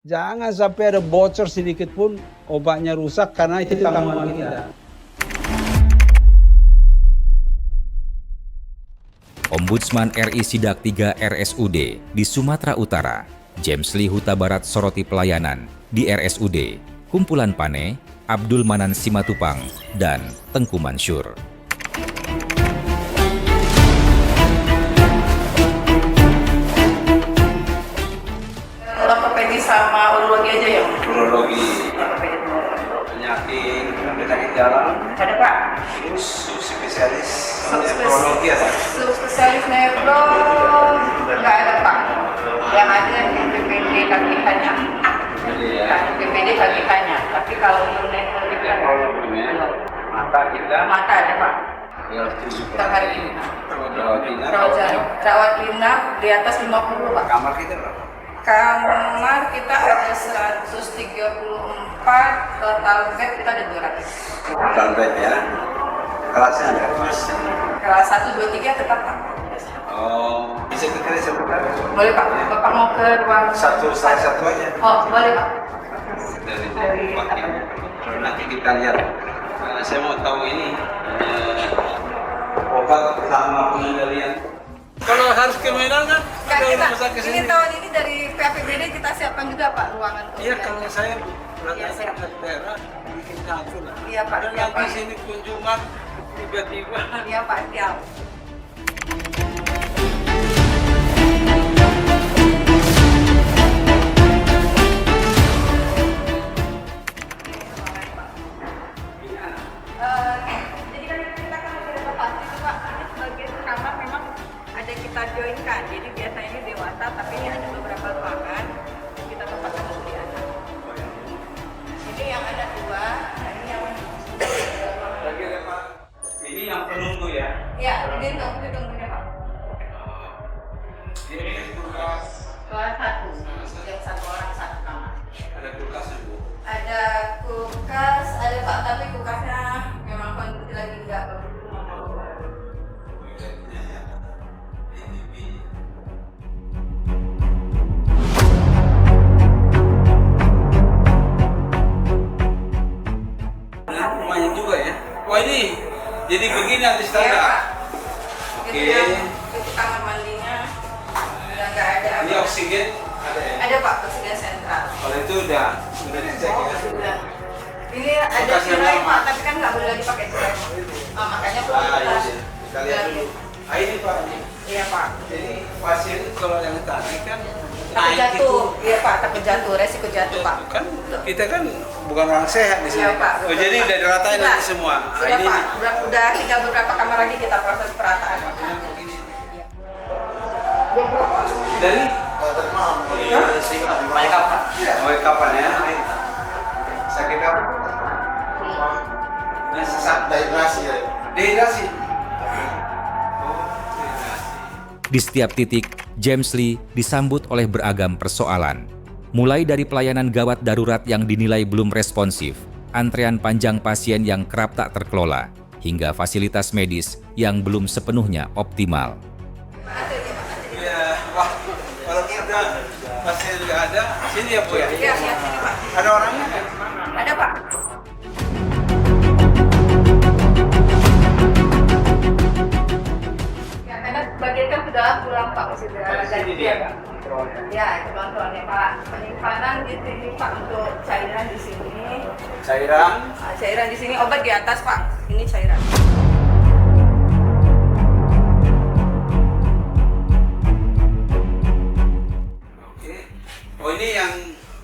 Jangan sampai ada bocor sedikit pun obatnya rusak karena itu tanggungan kita. Ombudsman RI Sidak 3 RSUD di Sumatera Utara, James Lee Huta Barat soroti pelayanan di RSUD, Kumpulan Pane, Abdul Manan Simatupang, dan Tengku Mansur. Ortopedi sama urologi aja ya? Urologi, Ortopedi dulu. penyakit jalan, Ada Pak? terus spesialis Subspesialis. nefrologi ada. Subspesialis neuro nggak ada Pak. Yang ada di PPD kaki hanya. Jadi ya, PPD kaki hanya. Tapi kalau untuk neurologi kan belum. mata kita, Mata ada Pak. ya setuju. Per hari ini. Rawat inap, Rawat inap di atas 50 Pak. kamar kita berapa? Kamar kita ada 134, total bed kita ada 200. Total bed ya. Kelasnya ada kelas. Kelas 1, 2, 3 tetap Pak. Oh, bisa kita sebentar? Boleh Pak, Bapak mau ke ruang Satu aja. Oh, boleh Pak. Dari pakaian. Nanti kita lihat. Saya mau tahu ini obat sama pengendalian. Kalau harus ke Medan kan Kak, ada kita, rumah sakit ini sini. tahun ini dari PAPBD kita siapkan juga Pak ruangan untuk Iya, belajar. kalau saya Iya, siap. berangkat ke daerah bikin satu lah. Iya, Pak. Ada Iya, lagi Pak. sini kunjungan tiba-tiba. Iya Pak, siap. Jadi kan kita kan masih ada pasti itu Pak, ini sebagian kamar memang ada kita joinkan. Jadi biasanya ini dewasa, tapi ini ada beberapa ruangan yang kita tempatkan untuk di anak. Ini yang ada 2, nah ini yang Lagi ada Pak. Ini yang penunggu ya. ya, ini tunggunya Pak. Ini kulkas. Kelas 1, yang 1 orang 1 kamar. Ada kulkasnya Bu. Ada kulkas, ada Pak, tapi kulkasnya memang kondisi lagi enggak bagus. Nah, rumahnya juga ya. Wah ini jadi begini nanti Iya, standar. Pak. Oke. Itu kamar mandinya. Udah enggak ada. Ini oksigen ada ya. Ada Pak, oksigen sentral. Kalau itu udah dicek ya. Sudah. Ini ada Kulkasnya tirai lama. Pak, tapi kan nggak boleh lagi pakai tirai. Makanya perlu Ah, iya, kita. iya. Kita lihat dulu. Ah ini Pak. Iya Pak. Jadi pasien kalau yang tadi kan Takut naik jatuh, iya Pak, takut jatuh, resiko jatuh Pak. kan kita kan bukan orang sehat di sini. Iya, Pak. Oh, jadi udah diratain Sudah. nanti semua. Ah, Sudah ini Pak, udah tinggal beberapa kamar lagi kita proses perataan Pak. dari Banyak apa? oh, kapan ya? Sakit apa? Nah, sesak dehidrasi ya. Dehidrasi. Oh, dehidrasi. Di setiap titik, James Lee disambut oleh beragam persoalan. Mulai dari pelayanan gawat darurat yang dinilai belum responsif, antrean panjang pasien yang kerap tak terkelola, hingga fasilitas medis yang belum sepenuhnya optimal. Iya, wah, kalau kita pasien nggak ada, sini ya Bu ya? Iya, iya, sini Pak. Ada orangnya nggak? Ada Pak. Ya, karena sebagian kan sudah pulang Pak, sudah Di sini dia kan? Ya, itu kontrolnya Pak. Penyimpanan di sini Pak untuk cairan di sini. Cairan. Cairan di sini, obat di atas Pak. Ini cairan. Oke. Oh ini yang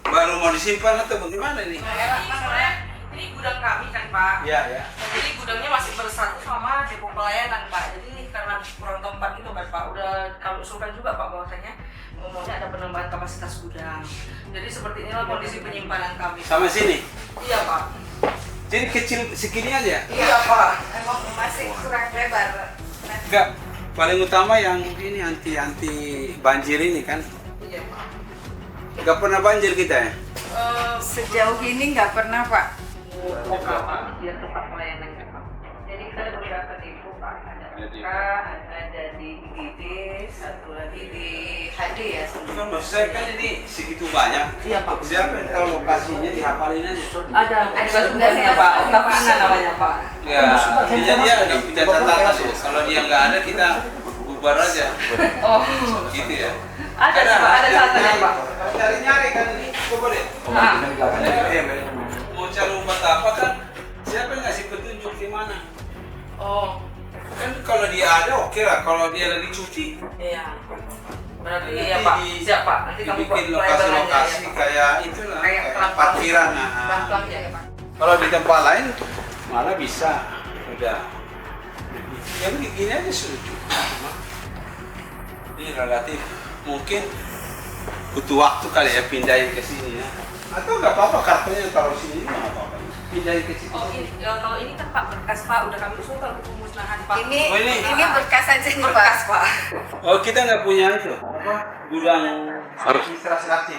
baru mau disimpan atau bagaimana ini? Ini gudang kami kan Pak. Iya ya. Jadi gudangnya masih bersatu sama depo pelayanan Pak. Jadi karena kurang tempat itu kan Pak. Udah kami usulkan juga Pak bahwasanya ngomongnya ada penambahan kapasitas gudang. Jadi seperti inilah kondisi penyimpanan kami. Sama sini. Iya Pak. Jadi kecil segini aja. Iya Pak. Emang masih kurang lebar. Enggak. Paling utama yang ini anti banjir ini kan. Iya Pak. Enggak pernah banjir kita ya. Sejauh ini nggak pernah Pak. Biar tempat pelayanan Pak. Jadi kita ada beberapa depo Pak. Ada ada di IGD, satu lagi di HD ya. Kan maksud saya kan ini segitu banyak. Iya Pak. Siapa yang tahu lokasinya dihafalin aja. Ada petugasnya Pak, Tafina namanya Pak. Ya, dia ada punya catatan tuh. Kalau dia nggak ada kita bubar aja. Oh, Gitu ya. ada Pak, ada catatannya Pak. Nyari kan ini, coba deh. Nah, Mau cari obat apa kan? Siapa yang ngasih petunjuk di mana? oh, Kan kalau dia ada oke lah. Kalau dia lagi cuci, iya. Berarti iya Pak, siap Pak. Nanti kami dibikin mulai lokasi-lokasi belanja, ya, Pak. kayak itulah, Kayak kayak parkiran. pelan-pelan ya Pak. Kalau di tempat lain malah bisa, udah. Ya begini aja sudah cukup. Ini relatif mungkin butuh waktu kali ya pindahin ke sini ya. Atau nggak apa-apa kartunya taruh sini nggak apa-apa. Pindahin ke sini. Oh, ini, kalau ini kan Pak berkas Pak, udah kami usulkan untuk pemusnahan Pak. Oh, ini berkas aja nih berkas Pak. Oh kita nggak punya itu apa gudang administrasi.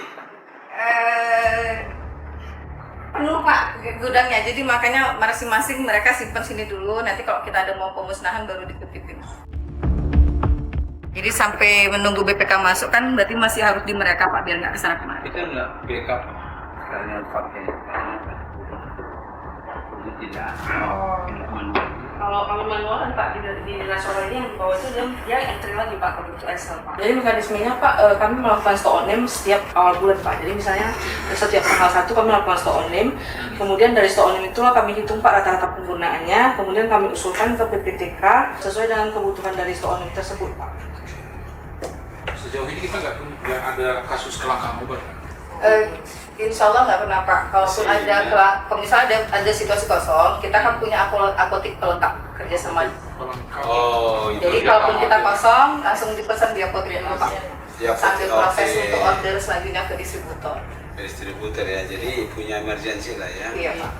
Penuh Pak gudangnya, jadi makanya masing-masing mereka simpan sini dulu. Nanti kalau kita ada mau pemusnahan baru dikutitin. Jadi sampai menunggu BPK masuk kan berarti masih harus di mereka Pak biar nggak kesana kemari. Kita nggak backup karena pakai itu tidak. Kalau manual kan Pak di nasional ini yang di bawah itu dia entry lagi Pak kalau itu Excel Pak. Jadi mekanismenya Pak kami melakukan store on name setiap awal bulan Pak. Jadi misalnya setiap tanggal 1 kami melakukan store on name. Kemudian dari store on name itulah kami hitung Pak rata-rata penggunaannya. Kemudian kami usulkan ke PPTK sesuai dengan kebutuhan dari store on name tersebut Pak. Sejauh ini kita nggak ada kasus kelangkaan obat. Insya Allah nggak pernah Pak. Kalaupun ada, kalau misalnya ada situasi kosong, kita kan punya apotek pelengkap kerjasama. Oh itu. Jadi kalaupun kita kosong, langsung dipesan di apotek Pak. Sambil proses untuk order selanjutnya ke distributor. Distributor ya, jadi punya emergency lah ya. Iya Pak.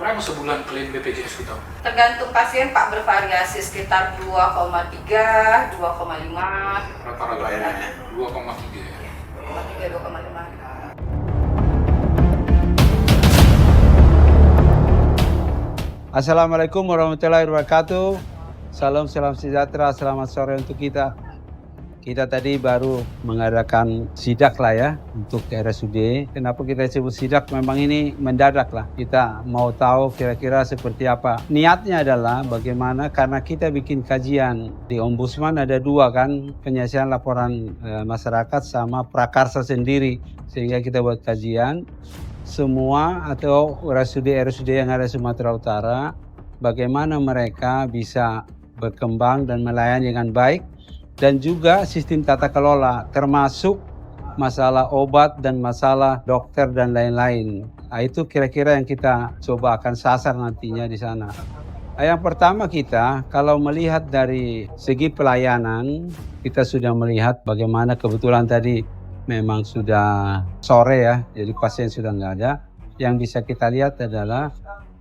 Berapa sebulan klaim BPJS kita? Tergantung pasien Pak, bervariasi sekitar 2,3, 2,5, Rata-rata Bayarnya. 2,3 ya. 2,3, 2,5. Assalamualaikum warahmatullahi wabarakatuh. Salam sejahtera, selamat sore untuk kita. Kita tadi baru mengadakan sidak lah ya untuk RSUD. Kenapa kita sebut sidak? Memang ini mendadak lah. Kita mau tahu kira-kira seperti apa. Niatnya adalah bagaimana, karena kita bikin kajian di Ombudsman ada dua kan, penyelesaian laporan masyarakat sama prakarsa sendiri. Sehingga kita buat kajian semua atau RSUD yang ada di Sumatera Utara, bagaimana mereka bisa berkembang dan melayani dengan baik. Dan juga sistem tata kelola, termasuk masalah obat dan masalah dokter dan lain-lain. Nah, itu kira-kira yang kita coba akan sasar nantinya di sana. Yang pertama kita, kalau melihat dari segi pelayanan, kita sudah melihat bagaimana kebetulan tadi memang sudah sore ya, jadi pasien sudah nggak ada. Yang bisa kita lihat adalah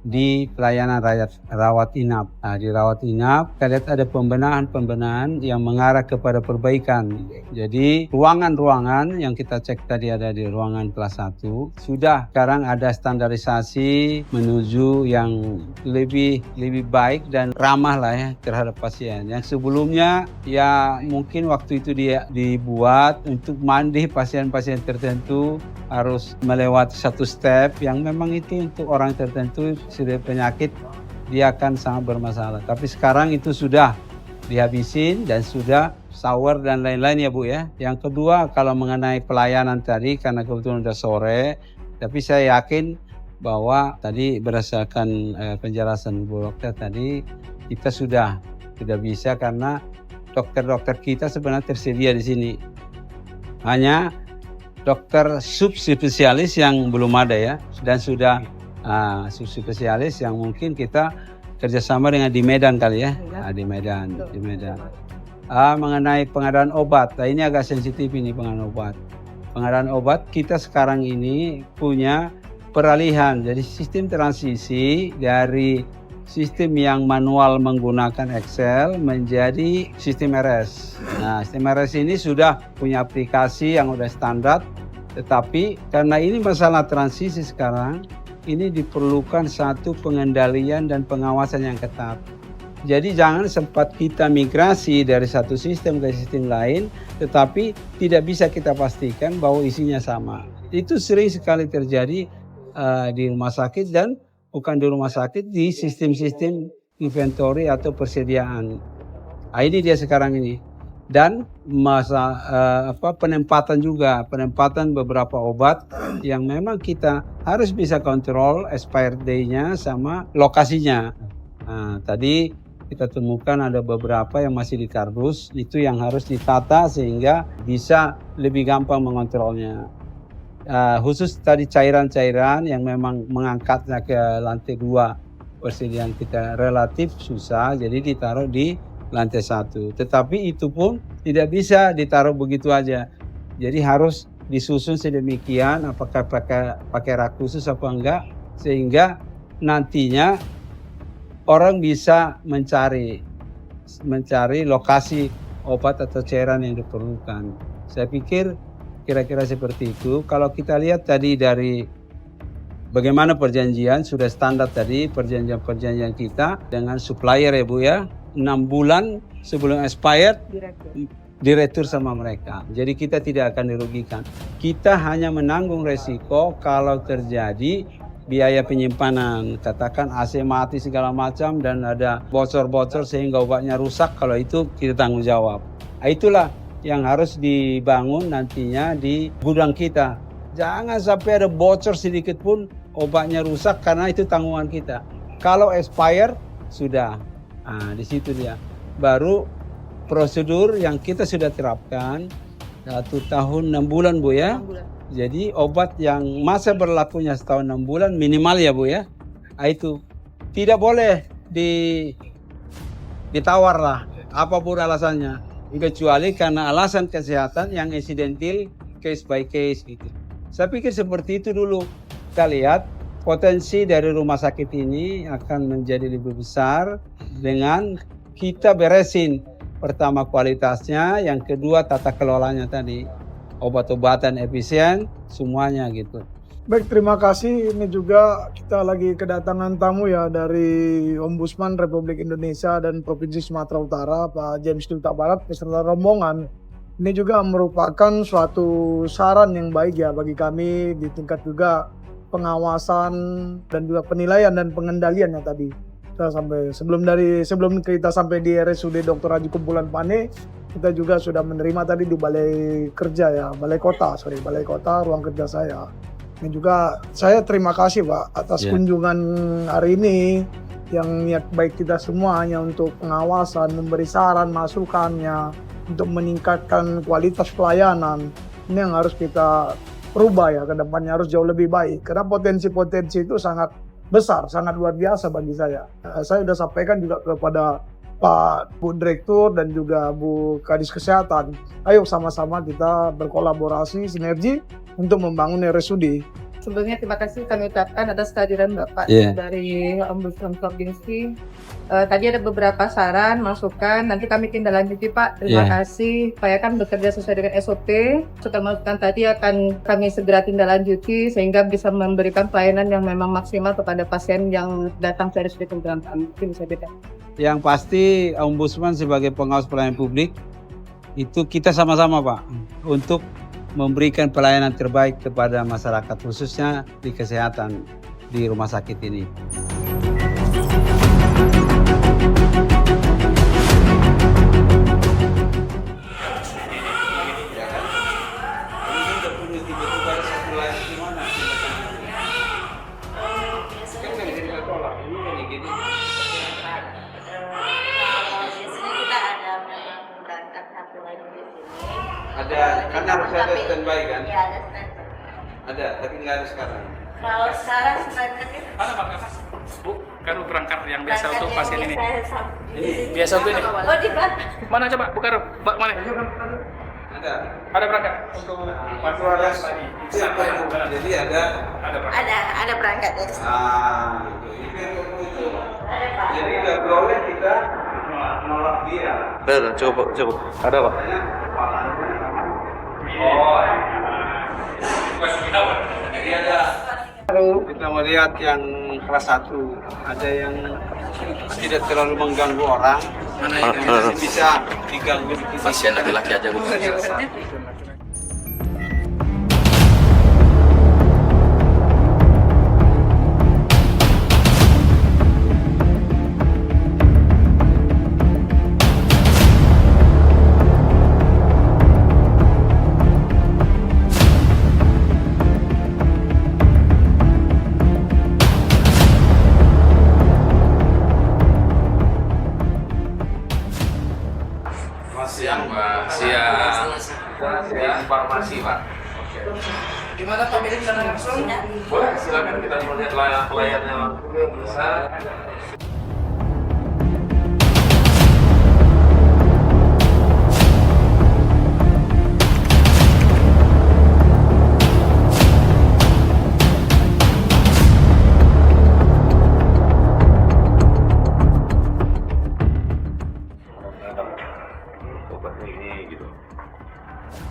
di pelayanan rawat inap. Nah, di rawat inap, kita lihat ada pembenahan yang mengarah kepada perbaikan. Jadi ruangan-ruangan yang kita cek tadi ada di ruangan kelas 1, sudah sekarang ada standarisasi menuju yang lebih baik dan ramah lah ya terhadap pasien. Yang sebelumnya ya mungkin waktu itu dia dibuat untuk mandi pasien-pasien tertentu harus melewati satu step yang memang itu untuk orang tertentu sudah penyakit dia akan sangat bermasalah. Tapi sekarang itu sudah dihabisin dan sudah shower dan lain-lain ya Bu ya. Yang kedua kalau mengenai pelayanan tadi, karena kebetulan sudah sore, tapi saya yakin bahwa tadi berdasarkan penjelasan Bu Dokter tadi, kita sudah bisa karena dokter-dokter kita sebenarnya tersedia di sini. Hanya dokter subspesialis yang belum ada ya, dan sudah subspesialis yang mungkin kita kerjasama dengan di Medan kali ya, di Medan. Mengenai pengadaan obat, nah ini agak sensitif ini pengadaan obat. Pengadaan obat kita sekarang ini punya peralihan, jadi sistem transisi dari sistem yang manual menggunakan Excel menjadi sistem RS. Nah, sistem RS ini sudah punya aplikasi yang udah standar, tetapi karena ini masalah transisi sekarang, ini diperlukan satu pengendalian dan pengawasan yang ketat. Jadi jangan sempat kita migrasi dari satu sistem ke sistem lain, tetapi tidak bisa kita pastikan bahwa isinya sama. Itu sering sekali terjadi di rumah sakit dan bukan di rumah sakit, di sistem-sistem inventory atau persediaan. Ini dia sekarang ini. Dan penempatan juga, penempatan beberapa obat yang memang kita harus bisa kontrol expired day-nya sama lokasinya. Nah, tadi kita temukan ada beberapa yang masih di kardus, itu yang harus ditata sehingga bisa lebih gampang mengontrolnya. Khusus tadi cairan-cairan yang memang mengangkatnya ke lantai 2 persediaan kita relatif susah, jadi ditaruh di lantai 1. Tetapi itu pun tidak bisa ditaruh begitu aja. Jadi harus disusun sedemikian, apakah pakai rak khusus apa enggak, sehingga nantinya orang bisa mencari lokasi obat atau cairan yang diperlukan. Saya pikir kira-kira seperti itu. Kalau kita lihat tadi dari bagaimana perjanjian, sudah standar tadi perjanjian kita dengan supplier ya Bu ya, 6 bulan sebelum expired diretur sama mereka. Jadi kita tidak akan dirugikan. Kita hanya menanggung resiko kalau terjadi biaya penyimpanan, katakan AC mati segala macam dan ada bocor-bocor sehingga obatnya rusak, kalau itu kita tanggung jawab. Itulah yang harus dibangun nantinya di gudang kita. Jangan sampai ada bocor sedikit pun obatnya rusak karena itu tanggungan kita. Kalau expire sudah, di situ dia. Baru prosedur yang kita sudah terapkan 1 tahun 6 bulan Bu ya. 6 bulan. Jadi obat yang masa berlakunya setahun 6 bulan minimal ya Bu ya. Itu tidak boleh ditawar lah apapun alasannya. Kecuali karena alasan kesehatan yang insidental case by case gitu. Saya pikir seperti itu dulu. Kita lihat potensi dari rumah sakit ini akan menjadi lebih besar dengan kita beresin pertama kualitasnya, yang kedua tata kelolanya tadi. Obat-obatan efisien, semuanya gitu. Baik, terima kasih. Ini juga kita lagi kedatangan tamu ya dari Ombudsman Republik Indonesia dan Provinsi Sumatera Utara, Pak James Lee Huta Barat beserta rombongan. Ini juga merupakan suatu saran yang baik ya bagi kami di tingkat juga pengawasan dan juga penilaian dan pengendaliannya tadi. Kita sampai sebelum kita sampai di RSUD Dr. Haji Kumpulan Pane, kita juga sudah menerima tadi di balai kota ruang kerja saya. Ini juga saya terima kasih Pak atas kunjungan hari ini yang niat baik kita semua hanya untuk pengawasan, memberi saran, masukannya untuk meningkatkan kualitas pelayanan. Ini yang harus kita rubah ya, ke depannya harus jauh lebih baik karena potensi-potensi itu sangat besar, sangat luar biasa bagi saya. Saya sudah sampaikan juga kepada Pak Bu Direktur dan juga Bu Kadis Kesehatan, ayo sama-sama kita berkolaborasi, sinergi untuk membangun RSUD. Sebelumnya terima kasih kami ucapkan atas kehadiran Bapak dari Ombudsman Provinsi. Tadi ada beberapa saran, masukan, nanti kami tindak lanjuti Pak. Terima kasih. Pak kan bekerja sesuai dengan SOP. Setelah masukan tadi akan kami segera tindak lanjuti sehingga bisa memberikan pelayanan yang memang maksimal kepada pasien yang datang ke RSUD Kumpulan Pane. Mungkin bisa beda. Yang pasti Ombudsman sebagai pengawas pelayanan publik itu kita sama-sama Pak untuk memberikan pelayanan terbaik kepada masyarakat khususnya di kesehatan di rumah sakit ini. Ada, kan harus ada standby kan? Iya, ada standby. Ada, tapi nggak ada sekarang. Kalau sekarang standby Ada Pak Kakak? Bu, kan perangkat yang biasa untuk pasien ini. Ini Biasa untuk ini. Oh, di belakang. Mana coba? Bukan, Mbak, mana? ada. Ada perangkat untuk Suara tadi. Itu apa yang bukan? Jadi ada. Ada perangkat. Ada perangkat dari sini. Itu. Jadi nggak boleh kita nolak dia. Betul, cukup. Ada Pak. Oh, jadi ada. Kita melihat yang kelas 1, ada yang tidak terlalu mengganggu orang, mana yang masih bisa diganggu dikit. Pasien laki-laki aja Bu. Siang Pak. Siang. Informasi Pak. Gimana Pak Milik sana langsung? Boleh, silakan kita melihat pelayannya langsung bisa.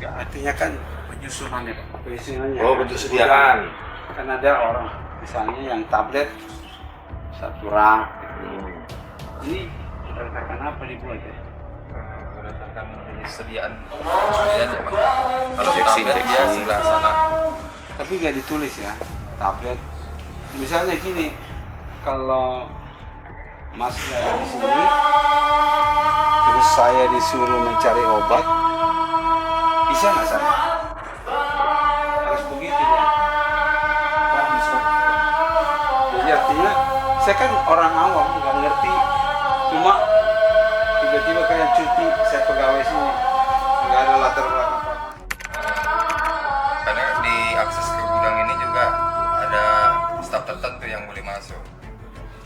Ya, artinya kan penyusunannya, Pak. Penyusunannya. Oh, bentuk sediaan. Kan ada orang misalnya yang tablet 1 rak. Ini berdasarkan apa dibuat ya? Berdasarkan sediaan ya Pak. Kalau tablet dia sebelah sana. Tapi nggak ditulis ya, tablet. Misalnya gini, kalau Mas ada di sini, terus saya disuruh mencari obat, bisa nggak saya? Harus begitu ya. Wah, bisa. Jadi artinya, saya kan orang awam, nggak ngerti. Cuma tiba-tiba kayak cuti, saya pegawai sini, nggak ada latar belakang. Karena di akses ke gudang ini juga ada staf tertentu yang boleh masuk.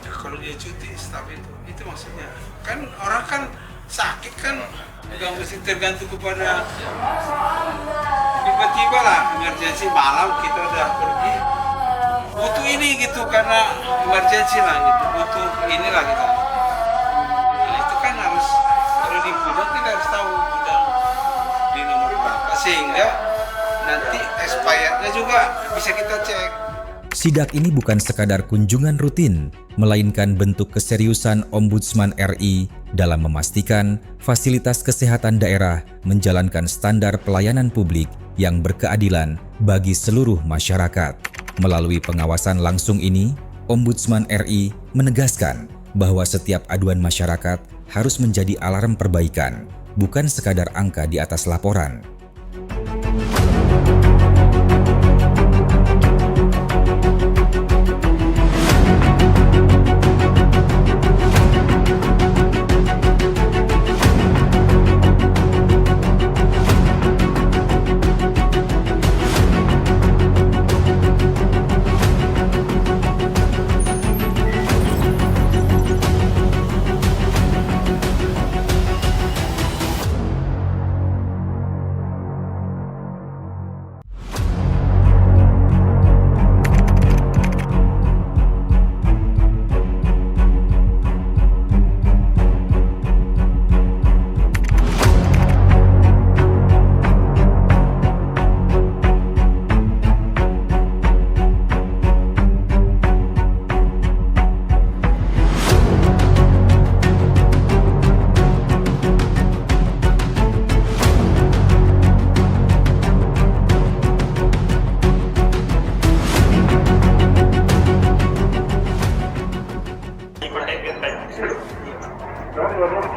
Ya, kalau dia cuti, staf itu maksudnya. Kan orang kan sakit kan, nggak mesti tergantung kepada tiba-tiba lah emergency malam kita udah pergi butuh ini gitu karena emergency lah gitu, butuh inilah gitu. Nah itu kan harus, kalau di gudang kita harus tahu gudang di nomor berapa sehingga nanti expirednya juga bisa kita cek. Sidak ini bukan sekadar kunjungan rutin, melainkan bentuk keseriusan Ombudsman RI dalam memastikan fasilitas kesehatan daerah menjalankan standar pelayanan publik yang berkeadilan bagi seluruh masyarakat. Melalui pengawasan langsung ini, Ombudsman RI menegaskan bahwa setiap aduan masyarakat harus menjadi alarm perbaikan, bukan sekadar angka di atas laporan.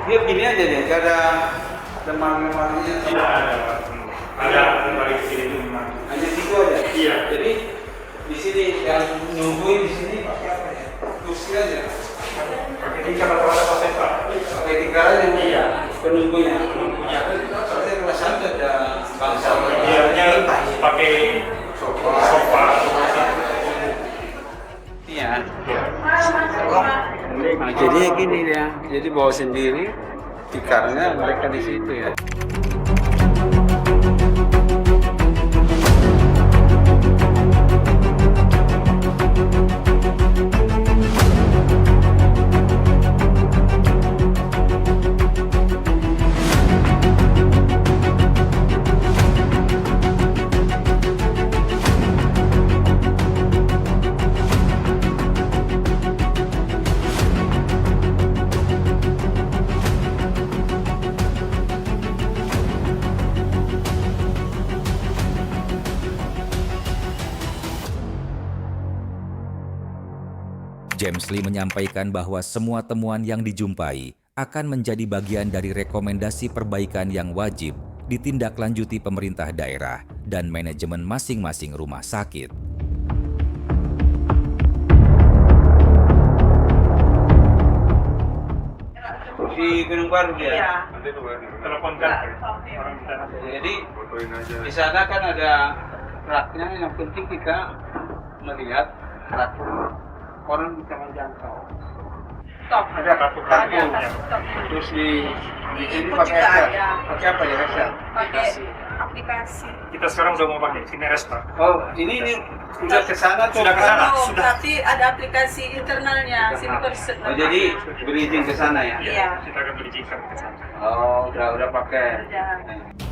Dia gini aja deh, gak ada teman-temannya. Tidak ada, Pak. Ada kembali ke sini cuma. Hanya situ aja. Iya. Jadi di sini yang nungguin di sini pakai apa ya? Kursi aja. Pakai tikar atau ada pasien Pak? Pakai tikar aja. Iya. Penunggunya. Penunggunya. Soalnya kelas satu ada bangsa. Iya, pakai sofa. Iya. Nah, jadinya gini ya. Jadi bawa sendiri tikarnya mereka di situ ya. James Lee menyampaikan bahwa semua temuan yang dijumpai akan menjadi bagian dari rekomendasi perbaikan yang wajib ditindaklanjuti pemerintah daerah dan manajemen masing-masing rumah sakit. Di Gunung Baru dia. Iya. Teleponkan orang di sana. Jadi di sana kan ada raknya, yang penting kita melihat rak orang bisa menjangkau. Stop. Ada kartu kartu. Stop. Terus di sini Ikut pakai juga Excel. ada. Pakai apa ya Excel? Pakai aplikasi. Kita sekarang udah mau pakai Sineres, Pak. Oh, ini sudah ke sana tuh. Sudah ke sana. Oh, Sudah. tapi ada aplikasi internalnya. Sini person. Oh, jadi berizin ke sana ya? Iya. Kita akan berizinkan ke sana. Oh, udah pakai. Udah.